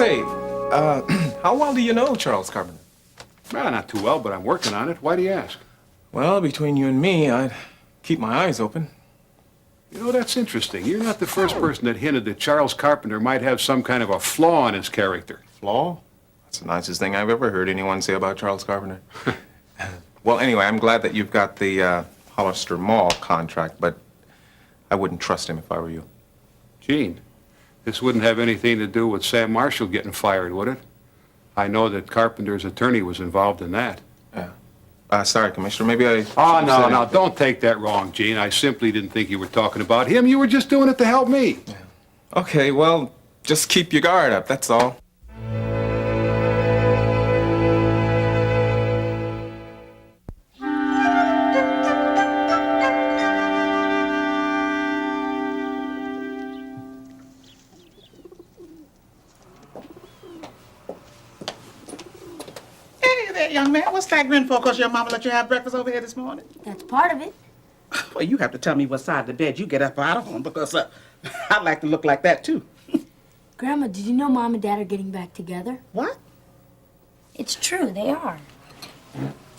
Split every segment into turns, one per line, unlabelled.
Say, how well do you know Charles Carpenter?
Well, not too well, but I'm working on it. Why do you ask?
Well, between you and me, I'd keep my eyes open.
You know, that's interesting. You're not the first person that hinted that Charles Carpenter might have some kind of a flaw in his character.
Flaw? That's the nicest thing I've ever heard anyone say about Charles Carpenter. Well, anyway, I'm glad that you've got the Hollister Mall contract, but I wouldn't trust him if I were you.
Gene, this wouldn't have anything to do with Sam Marshall getting fired, would it? I know that Carpenter's attorney was involved in that.
Yeah. Sorry, Commissioner, maybe I...
Oh, no, don't take that wrong, Gene. I simply didn't think you were talking about him. You were just doing it to help me.
Yeah. Okay, well, just keep your guard up, that's all.
Young man, what's that grin for? Because your mama let you have breakfast over here this morning?
That's part of it.
Well, you have to tell me what side of the bed you get up out of on, because I'd like to look like that, too.
Grandma, did you know Mom and Dad are getting back together?
What?
It's true, they are.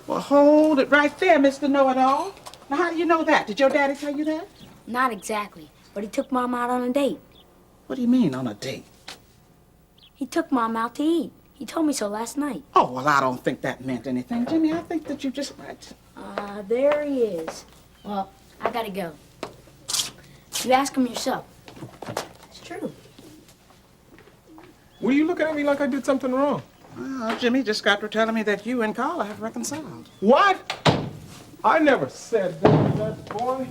Well, hold it right there, Mr. Know-It-All. Now, how do you know that? Did your daddy tell you that?
Not exactly, but he took Mom out on a date.
What do you mean, on a date?
He took Mom out to eat. He told me so last night.
Oh, well, I don't think that meant anything, Jimmy. I think that you just might.
There he is. Well, I gotta go. You ask him yourself. It's true.
What are you looking at me like I did something wrong?
Well, Jimmy just got to telling me that you and Carla have reconciled.
What? I never said that, boy.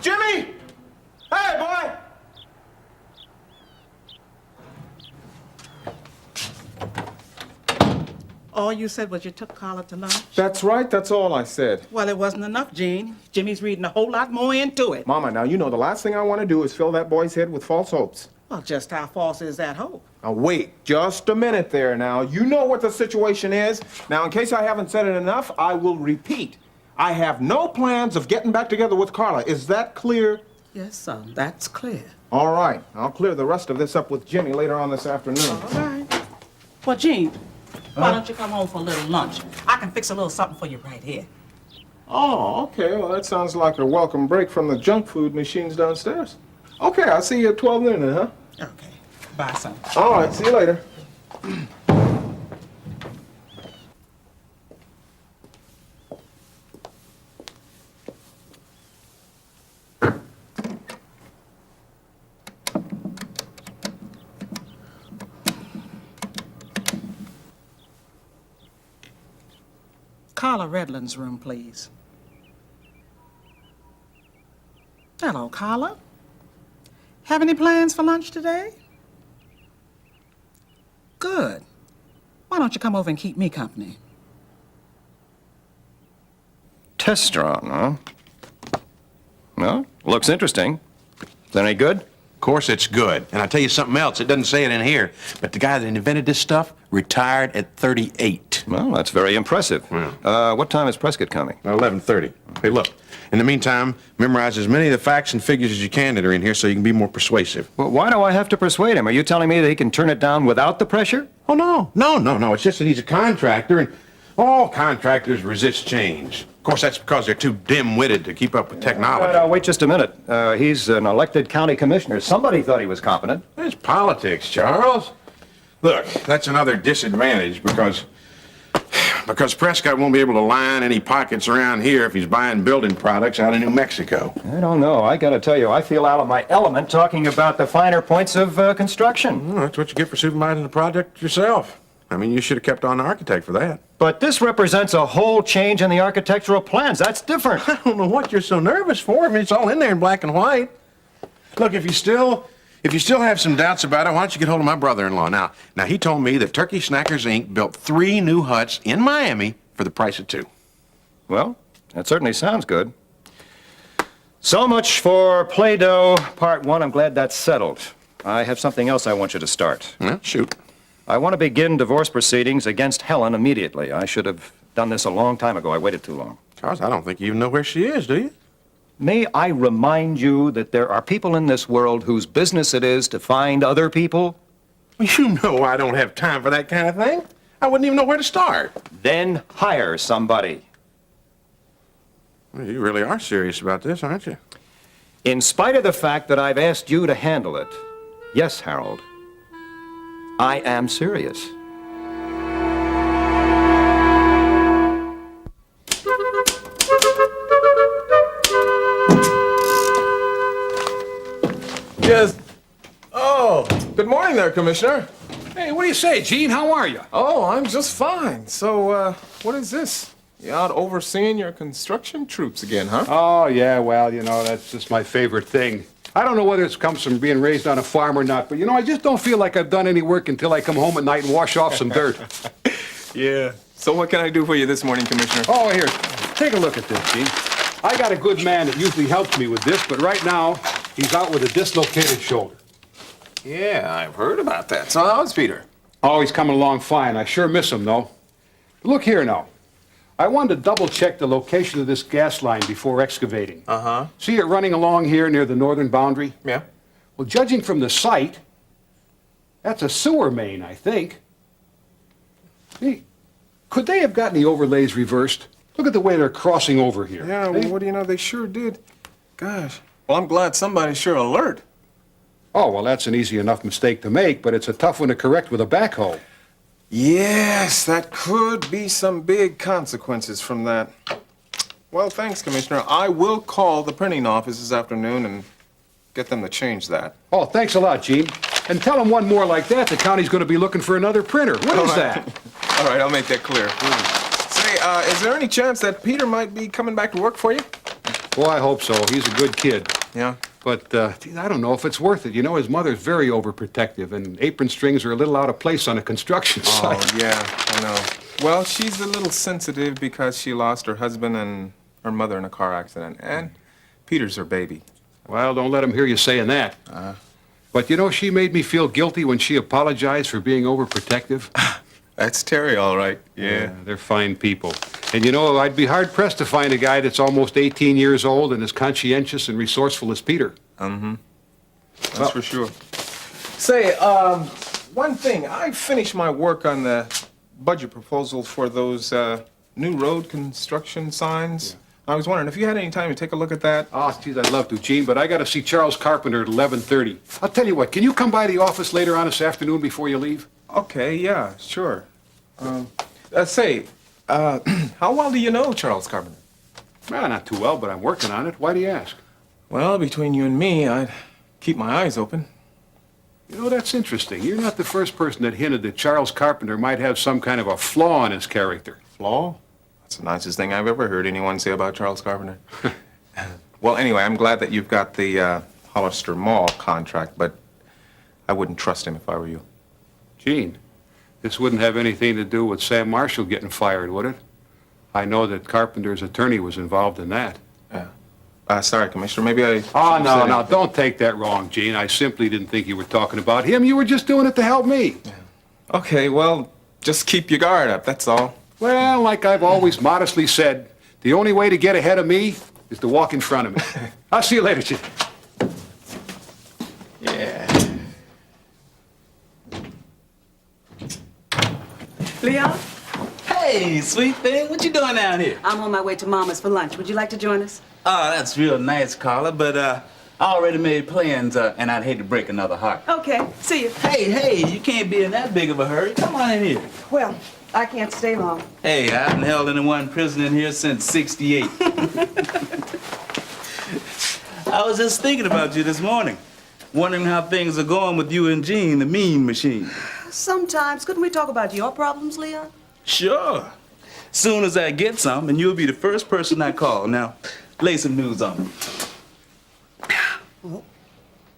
Jimmy! Hey, boy!
All you said was you took Carla to lunch?
That's right, that's all I said.
Well, it wasn't enough, Gene. Jimmy's reading a whole lot more into it.
Mama, now you know the last thing I want to do is fill that boy's head with false hopes.
Well, just how false is that hope?
Now, wait just a minute there now. You know what the situation is. Now, in case I haven't said it enough, I will repeat. I have no plans of getting back together with Carla. Is that clear?
Yes, son, that's clear.
All right. I'll clear the rest of this up with Jimmy later on this afternoon.
All right. Well, Gene, why don't you come home for a little lunch? I can fix a little something for you right here.
Oh, okay. Well, that sounds like a welcome break from the junk food machines downstairs. Okay, I'll see you at 12 noon then, huh?
Okay. Bye, son.
All right, see you later.
Carla Redland's room, please. Hello, Carla. Have any plans for lunch today? Good. Why don't you come over and keep me company?
Testosterone, huh? Well, looks interesting. Is that any good?
Of course it's good. And I'll tell you something else. It doesn't say it in here, but the guy that invented this stuff retired at 38.
Well, that's very impressive.
Yeah.
What time is Prescott coming?
11:30. Hey, look. In the meantime, memorize as many of the facts and figures as you can that are in here so you can be more persuasive.
Well, why do I have to persuade him? Are you telling me that he can turn it down without the pressure?
Oh, no. It's just that he's a contractor, and all contractors resist change. Of course, that's because they're too dim-witted to keep up with technology.
Wait just a minute. He's an elected county commissioner. Somebody thought he was competent.
It's politics, Charles. Look, that's another disadvantage because Prescott won't be able to line any pockets around here if he's buying building products out of New Mexico.
I don't know. I gotta tell you, I feel out of my element talking about the finer points of construction.
Well, that's what you get for supervising the project yourself. I mean, you should have kept on the architect for that.
But this represents a whole change in the architectural plans. That's different.
I don't know what you're so nervous for. I mean, it's all in there in black and white. Look, if you still have some doubts about it, why don't you get hold of my brother-in-law? Now, he told me that Turkey Snackers, Inc. built 3 new huts in Miami for the price of 2.
Well, that certainly sounds good. So much for Play-Doh Part 1. I'm glad that's settled. I have something else I want you to start.
Well, shoot.
I want to begin divorce proceedings against Helen immediately. I should have done this a long time ago. I waited too long.
Charles, I don't think you even know where she is, do you?
May I remind you that there are people in this world whose business it is to find other people
You know I don't have time for that kind of thing. I wouldn't even know where to start.
Then hire somebody.
Well, you really are serious about this, aren't you?
In spite of the fact that I've asked you to handle it, yes, Harold, I am serious.
Yes. Oh, good morning there, Commissioner.
Hey, what do you say, Gene? How are you?
Oh, I'm just fine. So, what is this? You out overseeing your construction troops again, huh?
Oh, yeah, well, that's just my favorite thing. I don't know whether it comes from being raised on a farm or not, but, I just don't feel like I've done any work until I come home at night and wash off some dirt.
Yeah. So what can I do for you this morning, Commissioner?
Oh, here, take a look at this, Gene. I got a good man that usually helps me with this, but right now, he's out with a dislocated shoulder.
Yeah, I've heard about that. So how's Peter?
Oh, he's coming along fine. I sure miss him, though. Look here now. I wanted to double-check the location of this gas line before excavating.
Uh-huh.
See it running along here near the northern boundary?
Yeah.
Well, judging from the site, that's a sewer main, I think. Hey, could they have gotten the overlays reversed? Look at the way they're crossing over here.
Yeah, well,
Hey?
what do you know? They sure did. Gosh. Well, I'm glad somebody's sure alert.
Oh, well, that's an easy enough mistake to make, but it's a tough one to correct with a backhoe.
Yes, that could be some big consequences from that. Well, thanks, Commissioner. I will call the printing office this afternoon and get them to change that.
Oh, thanks a lot, Gene. And tell them one more like that, the county's going to be looking for another printer. What is that?
All right, I'll make that clear. Say, is there any chance that Peter might be coming back to work for you?
Well, I hope so. He's a good kid.
Yeah.
But I don't know if it's worth it. His mother's very overprotective, and apron strings are a little out of place on a construction
Oh,
site.
yeah, I know. Well, she's a little sensitive because she lost her husband and her mother in a car accident. And Peter's her baby.
Well, don't let him hear you saying that. But she made me feel guilty when she apologized for being overprotective.
That's Terry, all right. Yeah.
They're fine people. And I'd be hard-pressed to find a guy that's almost 18 years old and as conscientious and resourceful as Peter.
That's for sure. Say, one thing. I finished my work on the budget proposal for those new road construction signs. I was wondering if you had any time to take a look at that.
Oh, geez, I'd love to, Gene, but I got to see Charles Carpenter at 11:30. I'll tell you what, can you come by the office later on this afternoon before you leave?
Okay, yeah, sure. Say, how well do you know Charles Carpenter?
Well, not too well, but I'm working on it. Why do you ask?
Well, between you and me, I'd keep my eyes open.
That's interesting. You're not the first person that hinted that Charles Carpenter might have some kind of a flaw in his character.
Flaw? That's the nicest thing I've ever heard anyone say about Charles Carpenter. Well, anyway, I'm glad that you've got the Hollister Mall contract, but I wouldn't trust him if I were you.
Gene, this wouldn't have anything to do with Sam Marshall getting fired, would it? I know that Carpenter's attorney was involved in that.
Sorry, Commissioner, maybe I...
Oh,
should've
no,
said
no,
it.
don't take that wrong, Gene. I simply didn't think you were talking about him. You were just doing it to help me.
Okay, well, just keep your guard up, that's all.
Well, like I've always modestly said, the only way to get ahead of me is to walk in front of me. I'll see you later, Gene.
Yeah.
Leon,
Hey, sweet thing, what you doing down here?
I'm on my way to Mama's for lunch. Would you like to join us?
Oh, that's real nice, Carla, but I already made plans, and I'd hate to break another heart.
Okay, see you.
Hey, you can't be in that big of a hurry. Come on in here.
Well, I can't stay long.
Hey, I haven't held anyone prisoner in here since '68. I was just thinking about you this morning, wondering how things are going with you and Jean, the mean machine.
Sometimes, couldn't we talk about your problems, Leon?
Sure. Soon as I get some, and you'll be the first person I call. Now, lay some news on me.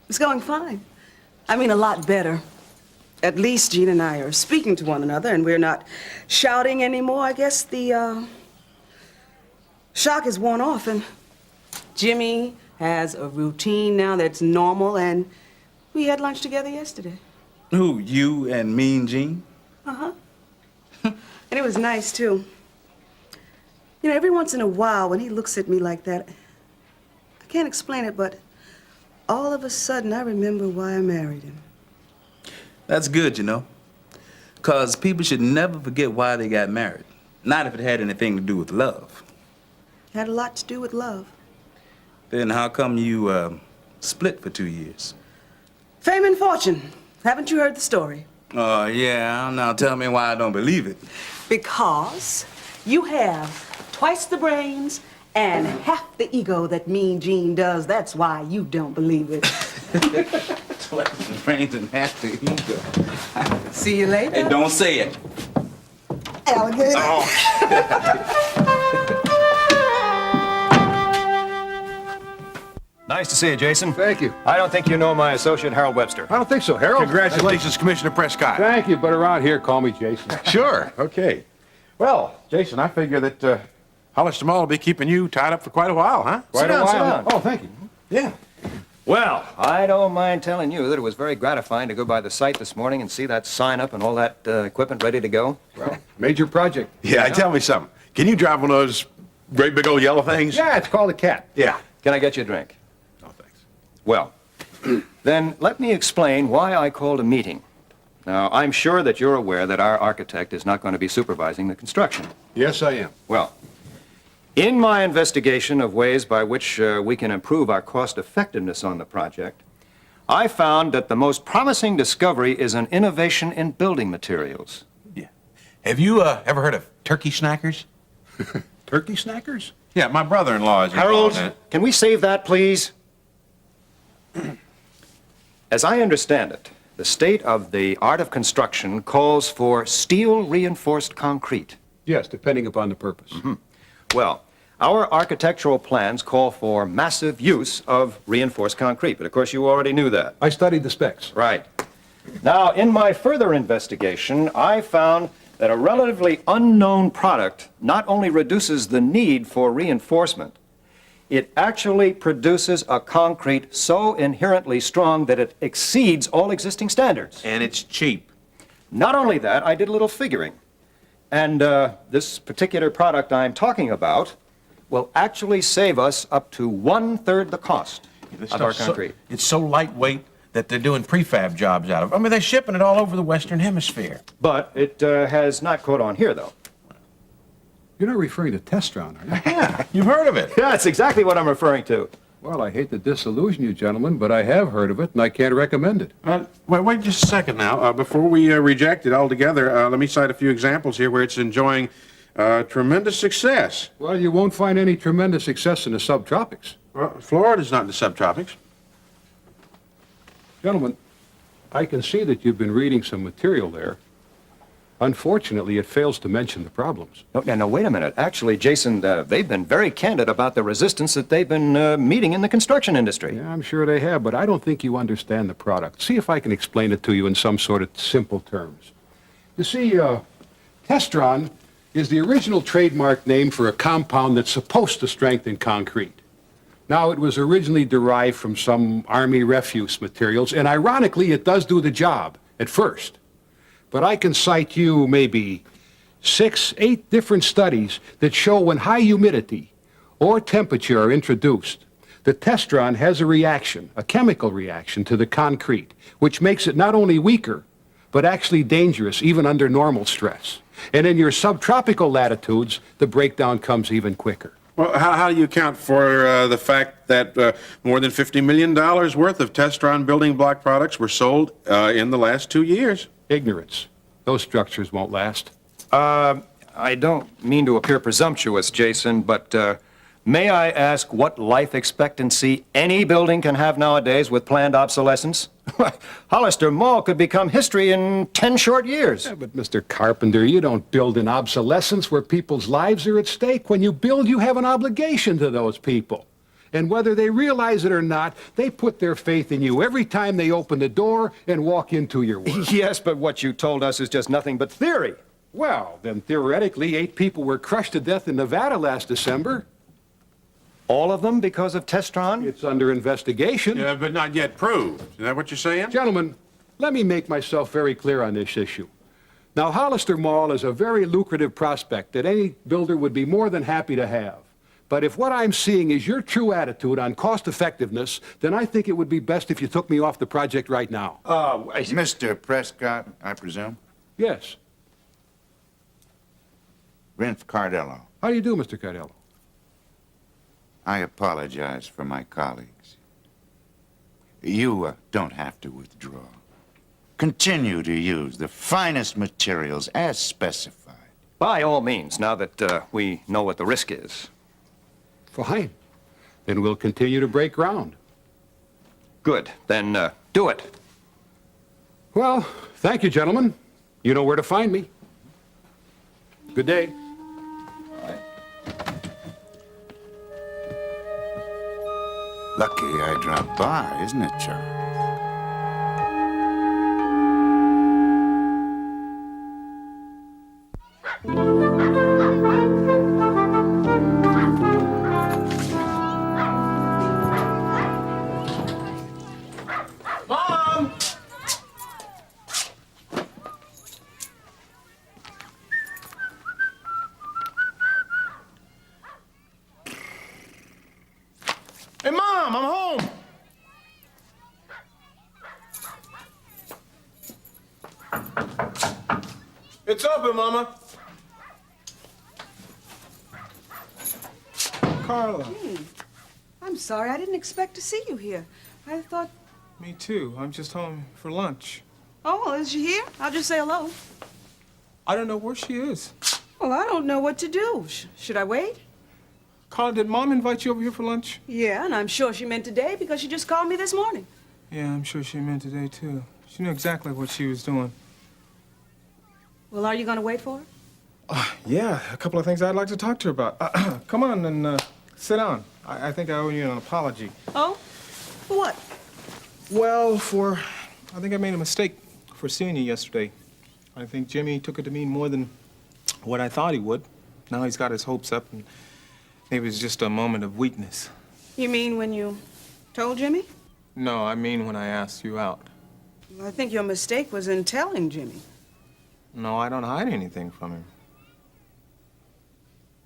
It's going fine. I mean, a lot better. At least Jean and I are speaking to one another, and we're not shouting anymore. I guess the shock has worn off, and Jimmy has a routine now that's normal, and we had lunch together yesterday.
Who, you and Mean Jean?
Uh-huh. And it was nice, too. Every once in a while, when he looks at me like that, I can't explain it, but all of a sudden, I remember why I married him.
That's good, you know. Because people should never forget why they got married. Not if it had anything to do with love.
Had a lot to do with love.
Then how come you split for 2 years?
Fame and fortune. Haven't you heard the story?
Oh, yeah. Now tell me why I don't believe it.
Because you have twice the brains and half the ego that Mean Gene does. That's why you don't believe it.
Twice the brains and half the ego.
See you later.
Hey, don't say it.
Alligator.
Nice to see you, Jason.
Thank you.
I don't think you know my associate, Harold Webster.
I don't think so, Harold.
Congratulations, Commissioner Prescott.
Thank you, but around here, call me Jason.
Sure, okay. Well, Jason, I figure that Hollister Mall will be keeping you tied up for quite a while, huh?
Sit down, sit down.
Oh, thank you.
Yeah.
Well, I don't mind telling you that it was very gratifying to go by the site this morning and see that sign up and all that equipment ready to go.
Well, major project.
Yeah, tell me something. Can you drive one of those great big old yellow things?
Yeah, it's called a cat.
Yeah.
Can I get you a drink?
Oh, thanks.
Well, then let me explain why I called a meeting. Now, I'm sure that you're aware that our architect is not going to be supervising the construction.
Yes, I am.
Well, in my investigation of ways by which we can improve our cost effectiveness on the project, I found that the most promising discovery is an innovation in building materials.
Yeah. Have you ever heard of turkey snackers?
Turkey snackers?
Yeah, my brother-in-law is
Harold,
involved in it.
can we save that, please? As I understand it, the state of the art of construction calls for steel-reinforced concrete.
Yes, depending upon the purpose.
Well, our architectural plans call for massive use of reinforced concrete, but of course you already knew that.
I studied the specs.
Right. Now, in my further investigation, I found that a relatively unknown product not only reduces the need for reinforcement, it actually produces a concrete so inherently strong that it exceeds all existing standards.
And it's cheap.
Not only that, I did a little figuring. And this particular product I'm talking about will actually save us up to 1/3 the cost
This
of our
stuff's
concrete.
it's so lightweight that they're doing prefab jobs out of it. I mean, they're shipping it all over the Western Hemisphere.
But it has not caught on here, though.
You're not referring to Testron, are you?
Yeah, you've heard of it.
Yeah, that's exactly what I'm referring to.
Well, I hate to disillusion you, gentlemen, but I have heard of it, and I can't recommend it.
Wait just a second now. Before we reject it altogether, let me cite a few examples here where it's enjoying tremendous success.
Well, you won't find any tremendous success in the subtropics.
Well, Florida's not in the subtropics.
Gentlemen, I can see that you've been reading some material there. Unfortunately, it fails to mention the problems.
No, wait a minute. Actually, Jason, they've been very candid about the resistance that they've been meeting in the construction industry.
Yeah, I'm sure they have, but I don't think you understand the product. See if I can explain it to you in some sort of simple terms. You see, Testron is the original trademark name for a compound that's supposed to strengthen concrete. Now, it was originally derived from some Army refuse materials, and ironically, it does do the job at first. But I can cite you maybe 6, 8 different studies that show when high humidity or temperature are introduced, the Testron has a reaction, a chemical reaction to the concrete, which makes it not only weaker, but actually dangerous even under normal stress. And in your subtropical latitudes, the breakdown comes even quicker.
Well, how do you account for the fact that more than $50 million worth of Testron building block products were sold in the last 2 years?
Ignorance. Those structures won't last.
I don't mean to appear presumptuous, Jason, but may I ask what life expectancy any building can have nowadays with planned obsolescence? Hollister Mall could become history in 10 short years.
Yeah, but Mr. Carpenter, you don't build in obsolescence where people's lives are at stake. When you build, you have an obligation to those people. And whether they realize it or not, they put their faith in you every time they open the door and walk into your work.
Yes, but what you told us is just nothing but theory.
Well, then theoretically, 8 people were crushed to death in Nevada last December.
All of them because of Testron?
It's under investigation.
Yeah, but not yet proved. Is that what you're saying?
Gentlemen, let me make myself very clear on this issue. Now, Hollister Mall is a very lucrative prospect that any builder would be more than happy to have. But if what I'm seeing is your true attitude on cost effectiveness, then I think it would be best if you took me off the project right now.
Mr. Prescott, I presume?
Yes.
Rinf Cardello.
How do you do, Mr. Cardello?
I apologize for my colleagues. You don't have to withdraw. Continue to use the finest materials as specified.
By all means, now that we know what the risk is.
Fine. Then we'll continue to break ground.
Good. Then do it.
Well, thank you, gentlemen. You know where to find me. Good day.
Lucky I dropped by, isn't it, Charles?
Mom! Hey, Mom, I'm home! It's open, Mama. Carla.
I'm sorry, I didn't expect to see you here. I thought,
Me too. I'm just home for lunch.
oh, is she here? I'll just say hello.
I don't know where she is.
Well, I don't know what to do. Should I wait?
Carla, did Mom invite you over here for lunch?
Yeah, and I'm sure she meant today because she just called me this morning.
Yeah, I'm sure she meant today, too. She knew exactly what she was doing.
Well, are you going to wait for her?
Yeah, a couple of things I'd like to talk to her about. Come on and sit down. I think I owe you an apology.
Oh? For what?
Well, I think I made a mistake for seeing you yesterday. I think Jimmy took it to mean more than what I thought he would. Now he's got his hopes up, and maybe it was just a moment of weakness.
You mean when you told Jimmy?
No, I mean when I asked you out.
Well, I think your mistake was in telling Jimmy.
No, I don't hide anything from him.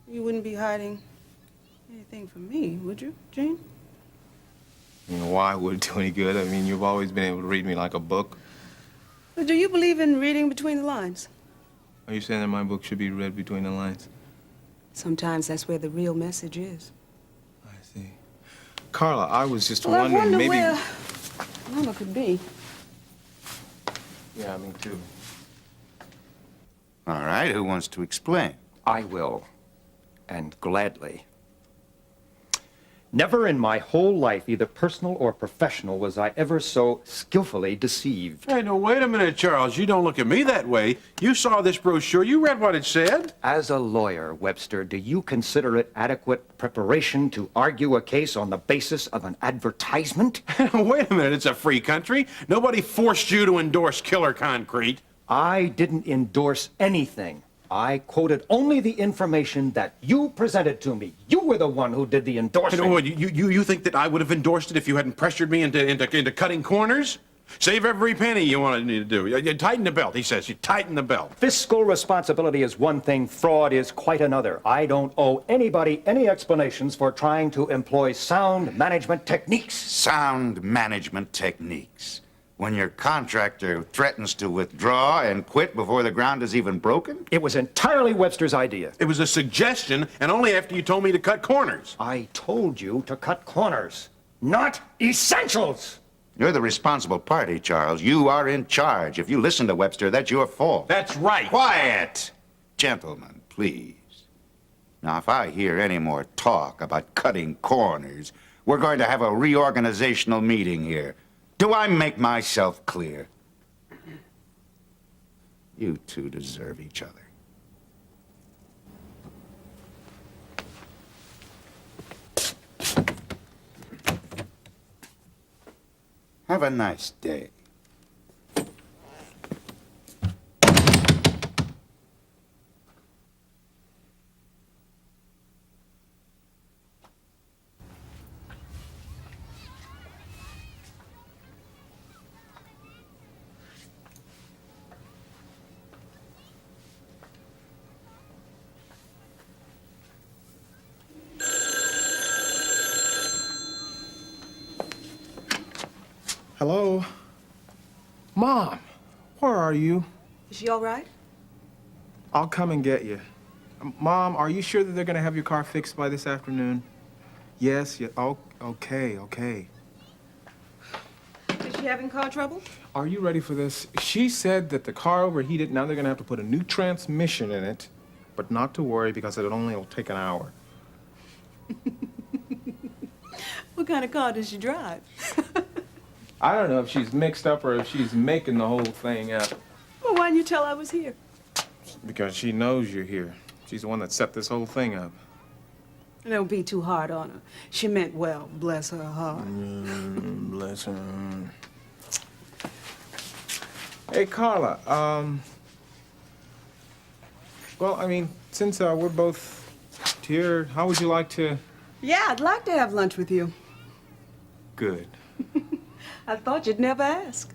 You wouldn't be hiding anything from me, would you, Gene?
I mean, why would it do any good? I mean, you've always been able to read me like a book.
Well, do you believe in reading between the lines?
Are you saying that my book should be read between the lines?
Sometimes that's where the real message is.
I see. Carla, I was just
Well,
wondering,
I wonder
maybe...
where Mama could be.
Yeah, me too.
All right, who wants to explain?
I will, and gladly. Never in my whole life, either personal or professional, was I ever so skillfully deceived.
Hey, no, wait a minute, Charles. You don't look at me that way. You saw this brochure. You read what it said.
As a lawyer, Webster, do you consider it adequate preparation to argue a case on the basis of an advertisement?
Wait a minute. It's a free country. Nobody forced you to endorse killer concrete.
I didn't endorse anything. I quoted only the information that you presented to me. You were the one who did the endorsing.
And, you think that I would have endorsed it if you hadn't pressured me into cutting corners? Save every penny you wanted me to do. You tighten the belt, he says. You tighten the belt.
Fiscal responsibility is one thing, fraud is quite another. I don't owe anybody any explanations for trying to employ sound management techniques.
Sound management techniques. When your contractor threatens to withdraw and quit before the ground is even broken?
It was entirely Webster's idea.
It was a suggestion, and only after you told me to cut corners.
I told you to cut corners, not essentials.
You're the responsible party, Charles. You are in charge. If you listen to Webster, that's your fault.
That's right.
Quiet! Gentlemen, please. Now, if I hear any more talk about cutting corners, we're going to have a reorganizational meeting here. Do I make myself clear? You two deserve each other. Have a nice day.
Hello? Mom, where are you?
Is she all right?
I'll come and get you. Mom, are you sure that they're gonna have your car fixed by this afternoon? Yes, yeah, oh, okay.
Is she having car trouble?
Are you ready for this? She said that the car overheated, now they're gonna have to put a new transmission in it, but not to worry because it'll take an hour.
What kind of car does she drive?
I don't know if she's mixed up or if she's making the whole thing up.
Well, why didn't you tell I was here?
Because she knows you're here. She's the one that set this whole thing up.
Don't be too hard on her. She meant well, bless her heart.
Bless her. Hey, Carla, well, I mean, since we're both here, how would you like to...
Yeah, I'd like to have lunch with you.
Good.
I thought you'd never ask.